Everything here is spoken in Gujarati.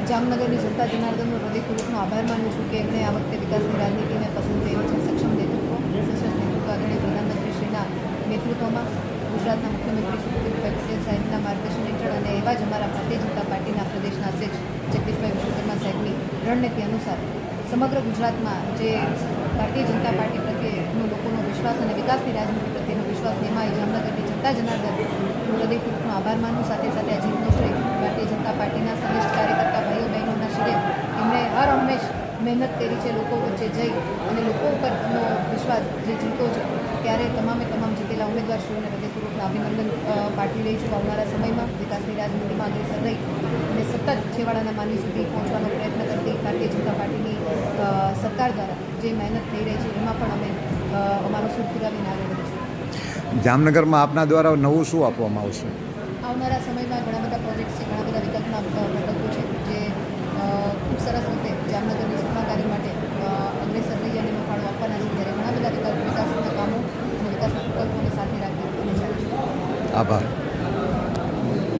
જામનગરની જનતા જનાર્દનનો હૃદયપૂર્વકનો આભાર માનું છું કે એમણે આ વખતે વિકાસની રાજનીતિને પસંદ કરી છે. સક્ષમ નેતૃત્વ, સશસ્ત્ર નેતૃત્વ આદરણીય પ્રધાનમંત્રીશ્રીના નેતૃત્વમાં, ગુજરાતના મુખ્યમંત્રી શ્રી ભૂપેન્દ્રભાઈ પટેલ સાહેબના માર્ગદર્શન હેઠળ અને એવા જ અમારા ભારતીય જનતા પાર્ટીના પ્રદેશના અધ્યક્ષ જગદીશભાઈ વિશ્વકર્મા સાહેબની રણનીતિ અનુસાર સમગ્ર ગુજરાતમાં જે ભારતીય જનતા પાર્ટી પ્રત્યેનો લોકોનો વિશ્વાસ અને વિકાસની રાજનીતિ પ્રત્યેનો વિશ્વાસ નિમાય જામનગરની જનતા જનાર્દન હૃદયપૂર્વકનો આભાર માનું. સાથે સાથે આ જીતનો શ્રેય ભારતીય જનતા પાર્ટીના સંનિષ્ઠ કાર્યકર્તા ભાઈઓ બહેનોના શિરે એમણે હર હંમેશ મહેનત કરી છે લોકો વચ્ચે જઈ અને લોકો ઉપરનો વિશ્વાસ જે જીતો છે ત્યારે તમામ જીતેલા ઉમેદવારશ્રીઓને હૃદયપૂર્વકના અભિનંદન પાઠવી રહી છું. આવનારા સમયમાં વિકાસની રાજનીતિમાં અગ્રેસર રહી અને સતત છેવાડાના માનવી સુધી પહોંચવાનો પ્રયત્ન કરતી ભારતીય જનતા પાર્ટીની સરકાર દ્વારા જે મહેનત થઈ રહી છે એમાં પણ અમે અમારો સૂર પુરાવીને આગળ વધીશું. જામનગરમાં આપના દ્વારા નવું શું આપવામાં આવશે? આવનારા સમયમાં ઘણા બધા પ્રોજેક્ટ્સ છે, ઘણા બધા વિકલ્પના પ્રકલ્પો છે જે ખૂબ સરસ રીતે જામનગરની સુખાકારી માટે અગ્રેસર રહી અને ફાળો આપવાના છે. ત્યારે ઘણા બધા વિકાસના કામો અને વિકાસના પ્રકલ્પોને સાથે રાખી અને ચાલીશું. આભાર.